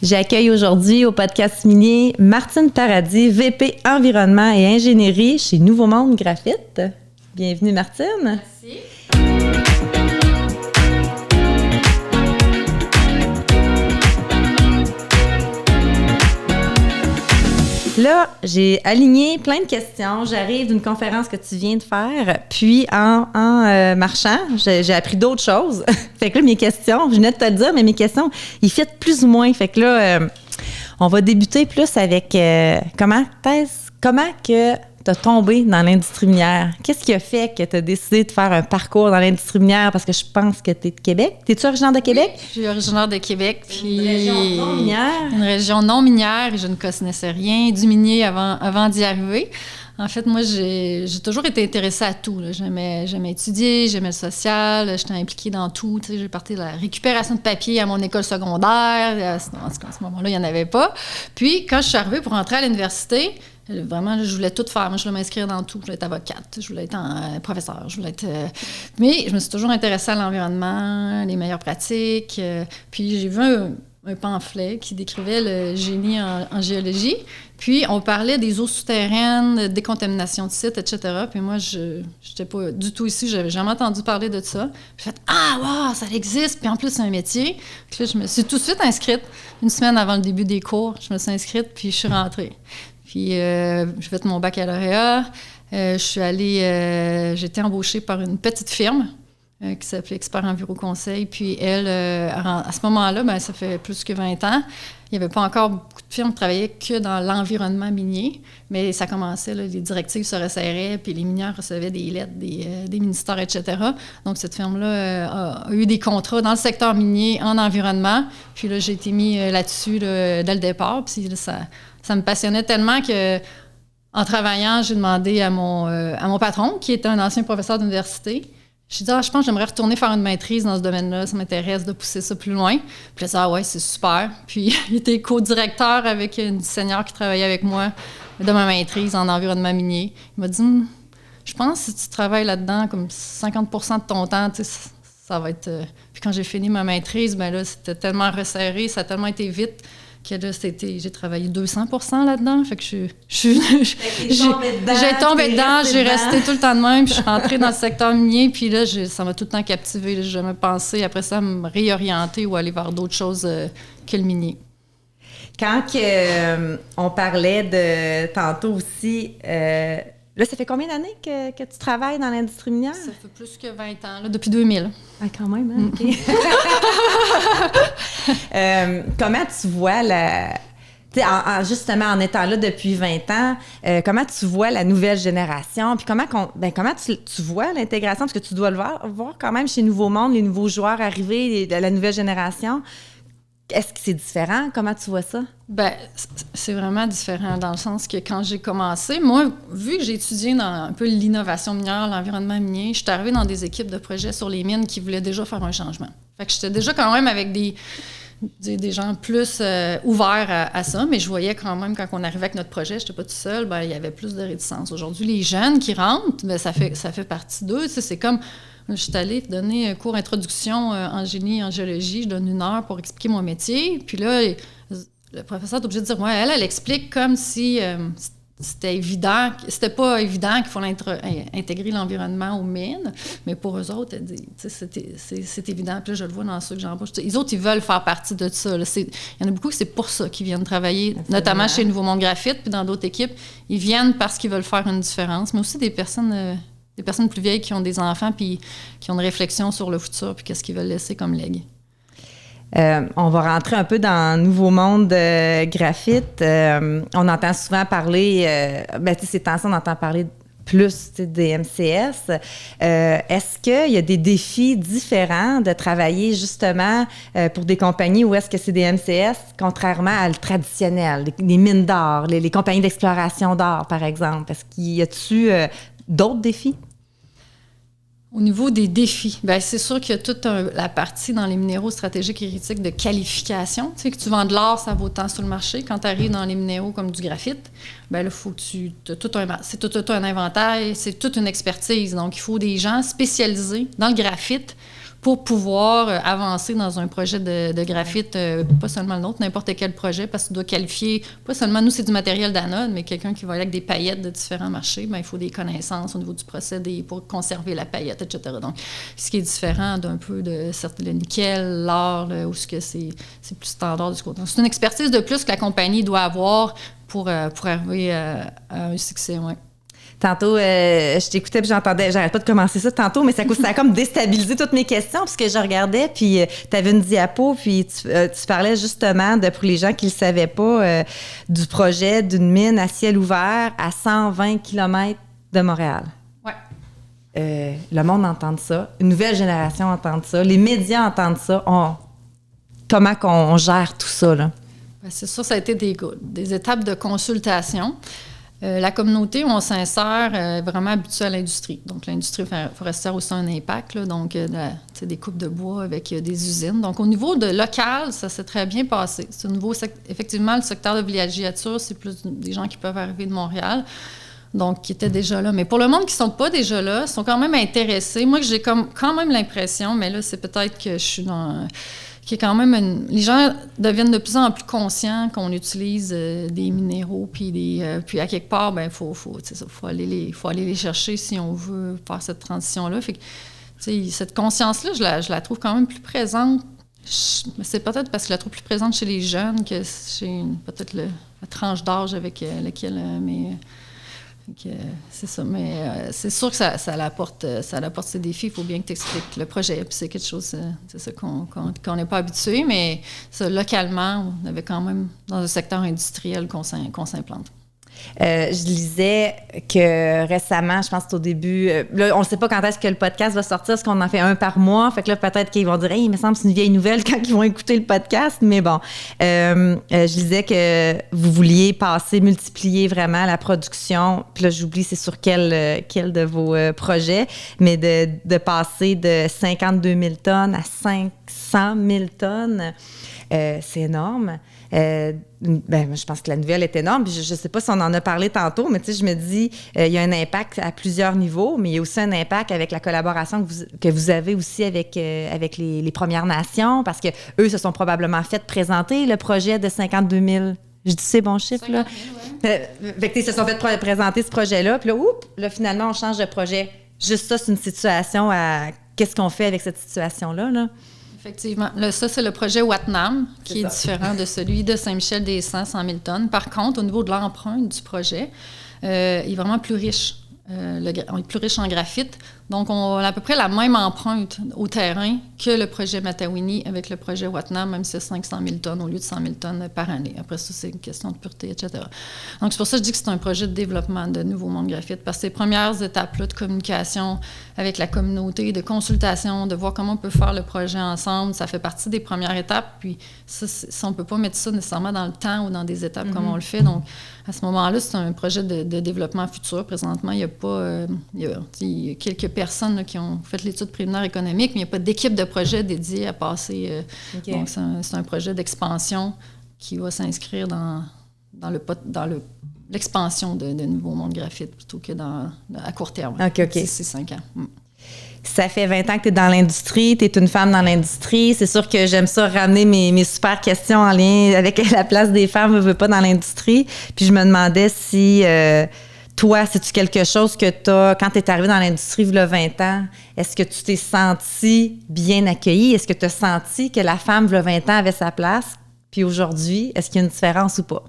J'accueille aujourd'hui au podcast minier Martine Paradis, VP Environnement et Ingénierie chez Nouveau Monde Graphite. Bienvenue Martine. Merci. Là, j'ai aligné plein de questions. J'arrive d'une conférence que tu viens de faire, puis en marchant, j'ai appris d'autres choses. Fait que là, mes questions, je venais de te le dire, mais mes questions, ils fitent plus ou moins. Fait que là, on va débuter plus avec comment que tu as tombé dans l'industrie minière? Qu'est-ce qui a fait que tu as décidé de faire un parcours dans l'industrie minière? Parce que je pense que tu es de Québec. Es-tu originaire de Québec? Oui, je suis originaire de Québec. Puis une région non minière. Une région non minière et je ne connaissais rien du minier avant d'y arriver. En fait, moi, j'ai toujours été intéressée à tout. J'aimais étudier, j'aimais le social, j'étais impliquée dans tout. Tu sais, j'ai parti de la récupération de papier à mon école secondaire. À ce moment-là, il n'y en avait pas. Puis, quand je suis arrivée pour entrer à l'université, vraiment, je voulais tout faire. Moi, je voulais m'inscrire dans tout. Je voulais être avocate, je voulais être professeur, je voulais être... Mais je me suis toujours intéressée à l'environnement, les meilleures pratiques. Puis j'ai vu un pamphlet qui décrivait le génie en géologie. Puis on parlait des eaux souterraines, décontamination de sites, etc. Puis moi, je n'étais pas du tout ici, j'avais jamais entendu parler de ça. J'ai fait « Ah, wow, ça existe! » Puis en plus, c'est un métier. Puis là, je me suis tout de suite inscrite. Une semaine avant le début des cours, je me suis inscrite, puis je suis rentrée. Puis, j'ai fait mon baccalauréat. Je suis allée... j'ai été embauchée par une petite firme qui s'appelait Expert Enviro Conseil. Puis, elle, à ce moment-là, bien, ça fait plus que 20 ans, il n'y avait pas encore beaucoup de firmes qui travaillaient que dans l'environnement minier. Mais ça commençait, là, les directives se resserraient, puis les mineurs recevaient des lettres des ministères, etc. Donc, cette firme-là a eu des contrats dans le secteur minier en environnement. Puis là, j'ai été mis là-dessus dès le départ. Puis là, ça me passionnait tellement que, en travaillant, j'ai demandé à mon patron, qui était un ancien professeur d'université, j'ai dit, je pense que j'aimerais retourner faire une maîtrise dans ce domaine-là. Ça m'intéresse de pousser ça plus loin. Puis il a dit, ouais, c'est super. Puis il était co-directeur avec une senior qui travaillait avec moi de ma maîtrise en environnement minier. Il m'a dit, je pense que si tu travailles là-dedans comme 50% de ton temps, tu sais, ça va être... Puis quand j'ai fini ma maîtrise, ben là, c'était tellement resserré, ça a tellement été vite que là, j'ai travaillé 200% là-dedans. Fait que j'ai tombé dedans, j'ai resté tout le temps de même, puis je suis rentrée dans le secteur minier, puis là, ça m'a tout le temps captivée. J'ai jamais pensé, après ça, à me réorienter ou aller vers d'autres choses que le minier. Quand on parlait de tantôt aussi, là, ça fait combien d'années que tu travailles dans l'industrie minière? Ça fait plus que 20 ans, là, depuis 2000. Ah, quand même, hein? OK. Comment tu vois justement, en étant là depuis 20 ans, comment tu vois la nouvelle génération? Puis comment tu vois l'intégration? Parce que tu dois le voir quand même chez Nouveau Monde, les nouveaux joueurs arrivés de la nouvelle génération. Est-ce que c'est différent? Comment tu vois ça? Bien, c'est vraiment différent dans le sens que quand j'ai commencé, moi, vu que j'ai étudié dans un peu l'innovation minière, l'environnement minier, je suis arrivée dans des équipes de projets sur les mines qui voulaient déjà faire un changement. Fait que j'étais déjà quand même avec des gens plus ouverts à ça, mais je voyais quand même, quand on arrivait avec notre projet, je n'étais pas toute seule, ben, il y avait plus de réticence. Aujourd'hui, les jeunes qui rentrent, ben, ça fait partie d'eux. Tu sais, c'est comme... Je suis allée donner un cours introduction en génie, en géologie. Je donne 1 heure pour expliquer mon métier. Puis là, le professeur est obligé de dire, ouais, elle explique comme si c'était pas évident qu'il fallait intégrer l'environnement aux mines. Mais pour eux autres, elle dit, c'est évident. Puis là, je le vois dans ceux que j'embauche. Les autres, ils veulent faire partie de ça. Il y en a beaucoup, c'est pour ça qu'ils viennent travailler, notamment chez Nouveau Monde Graphite, puis dans d'autres équipes. Ils viennent parce qu'ils veulent faire une différence. Mais aussi des personnes plus vieilles qui ont des enfants puis qui ont une réflexion sur le futur puis qu'est-ce qu'ils veulent laisser comme legs. On va rentrer un peu dans Nouveau Monde Graphite. On entend souvent parler, ces temps-ci, on entend parler plus des MCS. Est-ce qu'il y a des défis différents de travailler justement pour des compagnies où est-ce que c'est des MCS, contrairement à le traditionnel, les mines d'or, les compagnies d'exploration d'or, par exemple? Est-ce qu'il y a-tu d'autres défis? Au niveau des défis, bien, c'est sûr qu'il y a toute la partie dans les minéraux stratégiques et critiques de qualification. Tu sais, que tu vends de l'or, ça vaut tant sur le marché. Quand tu arrives dans les minéraux comme du graphite, bien là, faut que c'est tout un inventaire, c'est toute une expertise. Donc, il faut des gens spécialisés dans le graphite pour pouvoir avancer dans un projet de graphite, pas seulement le nôtre, n'importe quel projet, parce que tu dois qualifier, pas seulement nous, c'est du matériel d'anode, mais quelqu'un qui va aller avec des paillettes de différents marchés, il faut des connaissances au niveau du procédé pour conserver la paillette, etc. Donc, ce qui est différent d'un peu de le nickel, l'or, où c'est plus standard de ce côté. C'est une expertise de plus que la compagnie doit avoir pour arriver à un succès, ouais. Tantôt, je t'écoutais puis j'arrête pas de commencer ça tantôt, mais ça a comme déstabilisé toutes mes questions parce que je regardais puis tu avais une diapo puis tu parlais justement pour les gens qui le savaient pas, du projet d'une mine à ciel ouvert à 120 km de Montréal. Ouais. Le monde entend ça, une nouvelle génération entend ça, les médias entendent ça. Comment on gère tout ça, là? Bien, c'est sûr, ça a été des étapes de consultation. La communauté où on s'insère est vraiment habituée à l'industrie. Donc, l'industrie forestière aussi a un impact, là, donc des coupes de bois avec des usines. Donc, au niveau de local, ça s'est très bien passé. C'est au niveau, effectivement, le secteur de villégiature, c'est plus des gens qui peuvent arriver de Montréal, donc qui étaient déjà là. Mais pour le monde qui ne sont pas déjà là, sont quand même intéressés. Moi, j'ai quand même l'impression, mais là, c'est peut-être que je suis dans... qui est quand même les gens deviennent de plus en plus conscients qu'on utilise des minéraux, puis à quelque part, ben faut aller les chercher si on veut faire cette transition-là. Fait que, cette conscience-là, je la trouve quand même plus présente. C'est peut-être parce que je la trouve plus présente chez les jeunes que chez peut-être la tranche d'âge avec laquelle c'est ça, mais c'est sûr que ça apporte ses défis. Il faut bien que tu expliques le projet. Puis c'est quelque chose, c'est ça qu'on n'est pas habitué, mais ça, localement, on avait quand même dans un secteur industriel qu'on s'implante. Je lisais que récemment, je pense que c'est au début, là, on ne sait pas quand est-ce que le podcast va sortir, parce qu'on en fait un par mois. Fait que là, peut-être qu'ils vont dire, hey, il me semble que c'est une vieille nouvelle quand ils vont écouter le podcast. Mais bon, je lisais que vous vouliez multiplier vraiment la production. Puis là, j'oublie c'est sur quel de vos projets, mais de passer de 52 000 tonnes à 500 000 tonnes. C'est énorme. Je pense que la nouvelle est énorme. Puis je ne sais pas si on en a parlé tantôt, mais je me dis, il y a un impact à plusieurs niveaux, mais il y a aussi un impact avec la collaboration que vous avez aussi avec les Premières Nations, parce qu'eux se sont probablement fait présenter le projet de 52 000. Je dis c'est bon chiffre, là. 000, ouais. Fait que ils se sont fait présenter ce projet-là, puis là, finalement, on change de projet. Juste ça, c'est une situation à... Qu'est-ce qu'on fait avec cette situation-là, là? Effectivement. Ça, c'est le projet Watnam, qui est différent de celui de Saint-Michel-des-Cents, 100 000 tonnes. Par contre, au niveau de l'empreinte du projet, il est vraiment plus riche. On est plus riche en graphite. Donc, on a à peu près la même empreinte au terrain que le projet Matawini avec le projet Watnam, même si c'est 500 000 tonnes au lieu de 100 000 tonnes par année. Après ça, c'est une question de pureté, etc. Donc, c'est pour ça que je dis que c'est un projet de développement de Nouveau Monde Graphite, parce que ces premières étapes-là de communication avec la communauté, de consultation, de voir comment on peut faire le projet ensemble, ça fait partie des premières étapes. Puis, ça on ne peut pas mettre ça nécessairement dans le temps ou dans des étapes comme on le fait. Donc, à ce moment-là, c'est un projet de développement futur. Présentement, il y a quelques personnes là, qui ont fait l'étude préliminaire économique, mais il n'y a pas d'équipe de projet dédiée à passer. Okay. Donc, c'est un projet d'expansion qui va s'inscrire dans l'expansion de Nouveau Monde Graphite plutôt que à court terme. OK. C'est 5 ans. Ça fait 20 ans que tu es dans l'industrie, tu es une femme dans l'industrie. C'est sûr que j'aime ça ramener mes super questions en lien avec la place des femmes, veut pas dans l'industrie. Puis je me demandais si... toi, c'est-tu quelque chose que quand tu es arrivée dans l'industrie il y a 20 ans, est-ce que tu t'es sentie bien accueillie? Est-ce que tu as senti que la femme, il y a 20 ans, avait sa place? Puis aujourd'hui, est-ce qu'il y a une différence ou pas?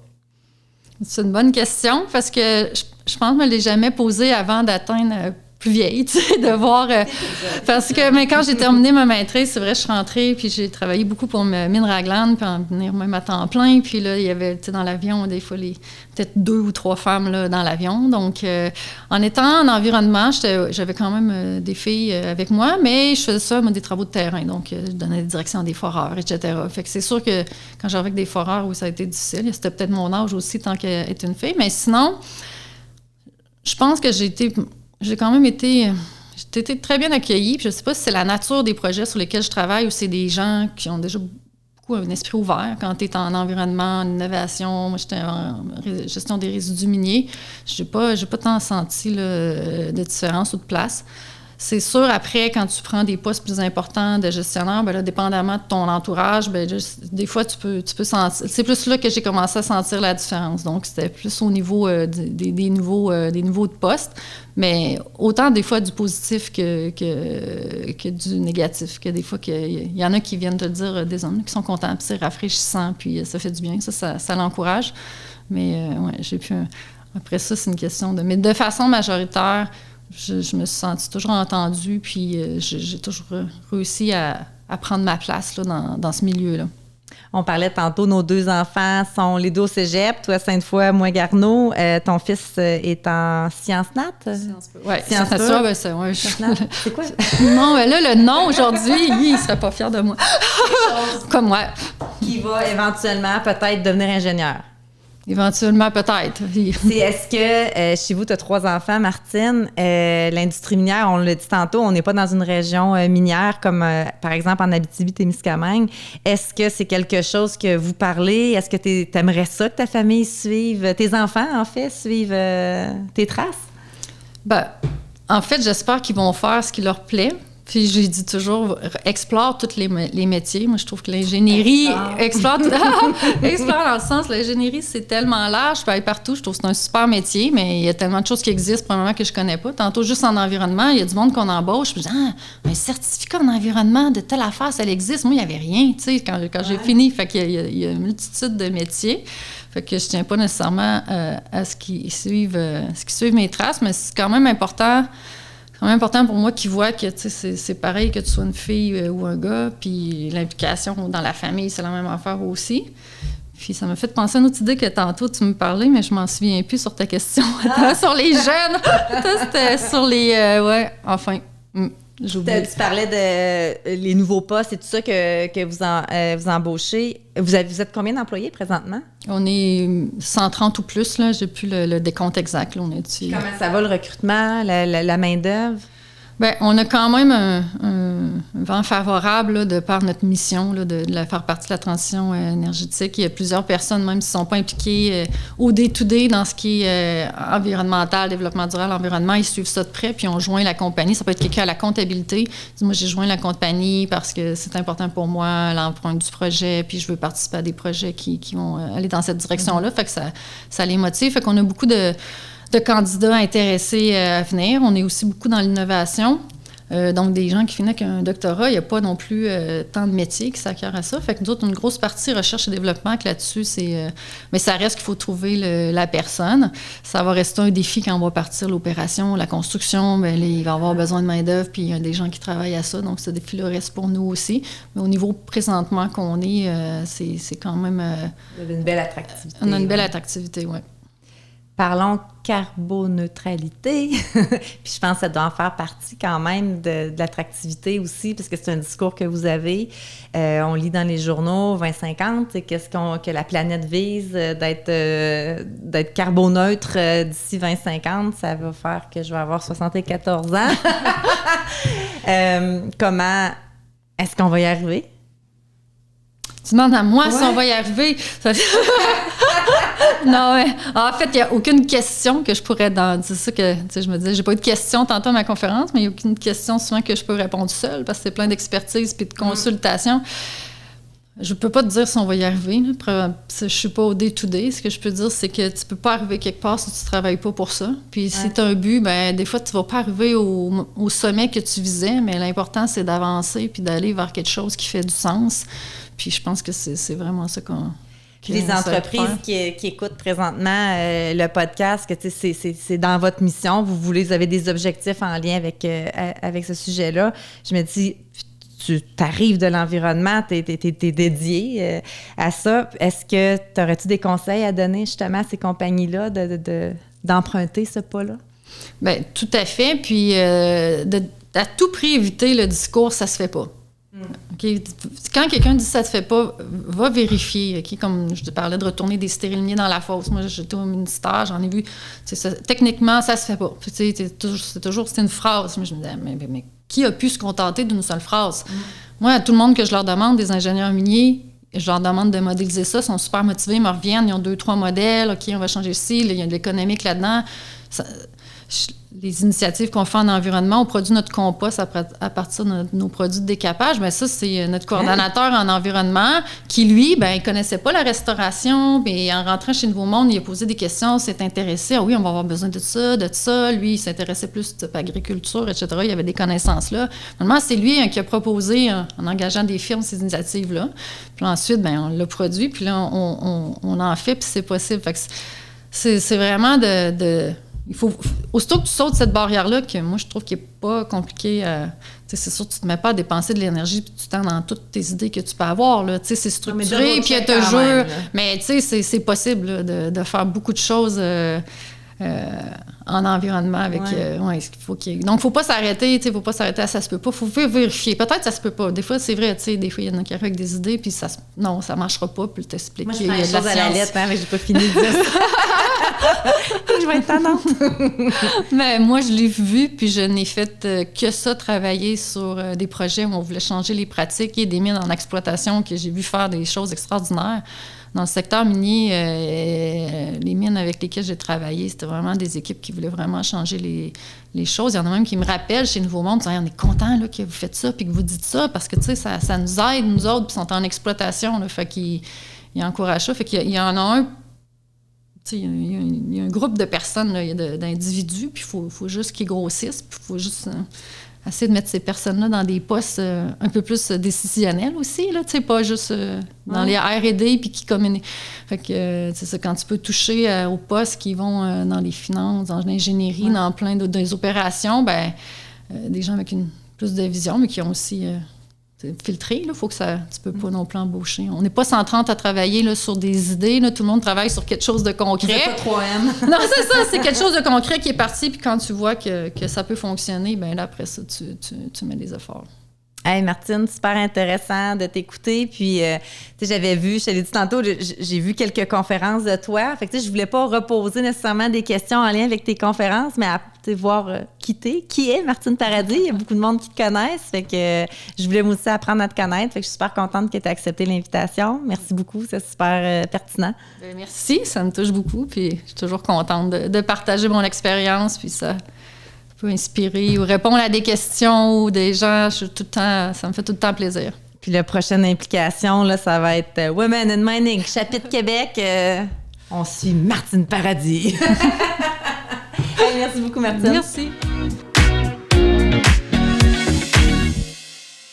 C'est une bonne question parce que je pense que je ne me l'ai jamais posée avant d'atteindre plus vieille, tu sais, de voir... parce que mais quand j'ai terminé ma maîtrise, c'est vrai, je suis rentrée, puis j'ai travaillé beaucoup pour Mine Ragland, puis en venir même à temps plein. Puis là, il y avait, tu sais, dans l'avion, des fois, peut-être 2 ou 3 femmes là, dans l'avion. Donc, en étant en environnement, j'avais quand même des filles avec moi, mais je faisais ça, moi, des travaux de terrain. Donc, je donnais des directions à des foreurs, etc. Fait que c'est sûr que quand j'arrivais avec des foreurs, oui, ça a été difficile. C'était peut-être mon âge aussi, tant qu'elle était une fille. Mais sinon, je pense que j'ai quand même été très bien accueillie. Puis je ne sais pas si c'est la nature des projets sur lesquels je travaille ou c'est des gens qui ont déjà beaucoup un esprit ouvert. Quand tu es en environnement, en innovation, moi j'étais en gestion des résidus miniers, je n'ai pas tant senti de différence ou de place. C'est sûr, après, quand tu prends des postes plus importants de gestionnaire, ben là, dépendamment de ton entourage, ben des fois, tu peux sentir... C'est plus là que j'ai commencé à sentir la différence. Donc, c'était plus au niveau des nouveaux de postes, mais autant des fois du positif que du négatif, que des fois, il y en a qui viennent te dire des hommes qui sont contents, puis c'est rafraîchissant, puis ça fait du bien, ça l'encourage. Mais ouais, j'ai pu... Après ça, c'est une question de... Mais de façon majoritaire... Je me suis sentie toujours entendue, puis j'ai toujours réussi à prendre ma place là, dans ce milieu-là. On parlait tantôt, nos 2 enfants sont les 2 au cégep, toi Sainte-Foy, moi Garneau. Ton fils est en sciences nat? Oui, sciences nature, ben c'est... Ouais, c'est quoi? Non, mais là, le nom aujourd'hui, il serait pas fier de moi. Comme moi. Qui va éventuellement peut-être devenir ingénieur. Éventuellement, peut-être. Est-ce que chez vous, tu as 3 enfants, Martine, l'industrie minière, on l'a dit tantôt, on n'est pas dans une région minière comme, par exemple, en Abitibi-Témiscamingue. Est-ce que c'est quelque chose que vous parlez? Est-ce que tu aimerais ça que ta famille suive, tes enfants, en fait, suivent tes traces? Ben, en fait, j'espère qu'ils vont faire ce qui leur plaît. Puis je dis toujours, explore tous les métiers. Moi, je trouve que l'ingénierie... Explore dans le sens, l'ingénierie, c'est tellement large, je peux aller partout. Je trouve que c'est un super métier, mais il y a tellement de choses qui existent, probablement, que je connais pas. Tantôt, juste en environnement, il y a du monde qu'on embauche. Je me dis, un certificat en environnement de telle affaire, ça existe. Moi, il n'y avait rien, tu sais, quand j'ai fini. Fait qu'il y a une multitude de métiers. Fait que je tiens pas nécessairement à ce qu'ils suivent mes traces, mais c'est quand même important... C'est quand même important pour moi qu'ils voient que c'est pareil que tu sois une fille ou un gars, puis l'implication dans la famille, c'est la même affaire aussi. Puis ça m'a fait penser à une autre idée que tantôt tu me parlais, mais je m'en souviens plus sur ta question. Sur les jeunes! C'était sur les... ouais, enfin... Tu parlais de les nouveaux postes et tout ça que vous embauchez. Vous êtes combien d'employés présentement? On est 130 ou plus, là. J'ai plus le décompte exact. Là, on est dessus. Comment ça va, le recrutement, la main-d'œuvre? Bien, on a quand même un vent favorable là, de par notre mission là, de faire partie de la transition énergétique. Il y a plusieurs personnes, même s'ils ne sont pas impliquées au day-to-day dans ce qui est environnemental, développement durable, environnement, ils suivent ça de près, puis on joint la compagnie. Ça peut être quelqu'un à la comptabilité. Moi, j'ai joint la compagnie parce que c'est important pour moi, l'empreinte du projet, puis je veux participer à des projets qui vont aller dans cette direction-là. Fait que ça les motive. Fait qu'on a beaucoup de candidats intéressés à venir. On est aussi beaucoup dans l'innovation. Donc, des gens qui finissent avec un doctorat, il n'y a pas non plus tant de métiers qui s'acquièrent à ça. Fait que nous autres, une grosse partie recherche et développement, que là-dessus, c'est... mais ça reste qu'il faut trouver la personne. Ça va rester un défi quand on va partir l'opération, la construction. Bien, il va y avoir besoin de main-d'œuvre, puis il y a des gens qui travaillent à ça. Donc, ce défi-là reste pour nous aussi. Mais au niveau présentement qu'on est, c'est quand même... Vous avez une belle attractivité. On a une belle attractivité, oui. Parlons carboneutralité. Puis je pense que ça doit en faire partie quand même de l'attractivité aussi, parce que c'est un discours que vous avez. On lit dans les journaux 2050, que la planète vise d'être carboneutre d'ici 2050. Ça va faire que je vais avoir 74 ans. Comment est-ce qu'on va y arriver? Tu demandes à moi si on va y arriver. Non, mais en fait, il n'y a aucune question que je pourrais... C'est ça que je me disais, j'ai pas eu de question tantôt à ma conférence, mais il n'y a aucune question souvent que je peux répondre seule parce que c'est plein d'expertise puis de consultation. Je peux pas te dire si on va y arriver. Là. Je suis pas au day-to-day. Ce que je peux dire, c'est que tu peux pas arriver quelque part si tu travailles pas pour ça. Puis si tu as un but, ben des fois, tu vas pas arriver au sommet que tu visais, mais l'important, c'est d'avancer puis d'aller vers quelque chose qui fait du sens. Puis je pense que c'est vraiment ça qu'on... Les entreprises qui écoutent présentement le podcast, que c'est dans votre mission, vous avez des objectifs en lien avec ce sujet-là. Je me dis, tu arrives de l'environnement, tu es dédié à ça. Est-ce que tu aurais-tu des conseils à donner justement à ces compagnies-là d'emprunter ce pas-là? Bien, tout à fait. Puis à tout prix éviter le discours « ça se fait pas ». Okay. Quand quelqu'un dit ça te fait pas, va vérifier. Okay? Comme je te parlais de retourner des stériliers dans la fosse. Moi, j'étais au ministère, j'en ai vu. Techniquement, ça se fait pas. C'est une phrase. Mais je me disais, mais qui a pu se contenter d'une seule phrase? Moi, à tout le monde que je leur demande, des ingénieurs miniers, je leur demande de modéliser ça, ils sont super motivés, ils me reviennent, ils ont 2-3 modèles, OK, on va changer ci, il y a de l'économique là-dedans. les initiatives qu'on fait en environnement, on produit notre compost à partir de nos produits de décapage. Bien, ça, c'est notre coordonnateur en environnement qui, lui, ben, il connaissait pas la restauration. Mais en rentrant chez Nouveau Monde, il a posé des questions, s'est intéressé. Ah oui, on va avoir besoin de ça. Lui, il s'intéressait plus à l'agriculture, etc. Il y avait des connaissances là. Finalement, c'est lui qui a proposé, en engageant des firmes, ces initiatives-là. Puis ensuite, ben, on l'a produit, puis là, on en fait, puis c'est possible. Fait que c'est vraiment il faut, aussitôt que tu sautes cette barrière-là, que moi, je trouve qu'il n'est pas compliqué c'est sûr, tu ne te mets pas à dépenser de l'énergie puis tu t'en dans toutes tes idées que tu peux avoir. Là, c'est structuré, puis il y a toujours... Mais c'est possible là, de faire beaucoup de choses en environnement avec... ce qu'il faut qu'il y ait. Donc, il ne faut pas s'arrêter, il ne faut pas s'arrêter à ça se peut pas. Il faut vérifier. Peut-être que ça se peut pas. Des fois, c'est vrai, des fois, il y en a qui arrivent avec des idées, puis ça ne marchera pas, puis t'expliques. Moi, je fais la chose à la lettre, mais j'ai pas fini de dire ça. Je vais être tannante. Mais moi, je l'ai vu, puis je n'ai fait que ça, travailler sur des projets où on voulait changer les pratiques et des mines en exploitation, que j'ai vu faire des choses extraordinaires. Dans le secteur minier, les mines avec lesquelles j'ai travaillé, c'était vraiment des équipes qui voulaient vraiment changer les choses. Il y en a même qui me rappellent chez Nouveau Monde, on est content là, que vous faites ça puis que vous dites ça parce que ça nous aide, nous autres, puis sont en exploitation. Là, fait qu'ils encouragent ça. Fait qu'il y en a un. Il y a un groupe de personnes, là, d'individus, puis il faut juste qu'ils grossissent, puis il faut juste essayer de mettre ces personnes-là dans des postes un peu plus décisionnels aussi, là, pas juste dans les R&D, puis qui communiquent. Fait que, c'est ça, quand tu peux toucher aux postes qui vont dans les finances, dans l'ingénierie, dans plein des opérations, ben des gens avec plus de vision, mais qui ont aussi... filtré, il faut que tu peux pas non plus embaucher. On n'est pas 130 à travailler là, sur des idées. Là, tout le monde travaille sur quelque chose de concret. C'est pas 3M. Non, c'est ça. C'est quelque chose de concret qui est parti. Puis quand tu vois que ça peut fonctionner, bien là, après ça, tu mets des efforts. Hey Martine, super intéressant de t'écouter. Puis, j'avais vu, je te l'ai dit tantôt, j'ai vu quelques conférences de toi. Fait que, je voulais pas reposer nécessairement des questions en lien avec tes conférences, mais voir qui est Martine Paradis. Il y a beaucoup de monde qui te connaissent. Fait que je voulais aussi apprendre à te connaître. Fait que je suis super contente que tu aies accepté l'invitation. Merci beaucoup, c'est super pertinent. Merci, ça me touche beaucoup. Puis, je suis toujours contente de partager mon expérience. Puis ça peut inspirer ou répondre à des questions ou des gens. Ça me fait tout le temps plaisir. Puis la prochaine implication, là, ça va être Women in Mining, chapitre Québec. On suit Martine Paradis. Hey, merci beaucoup, Martine. Merci.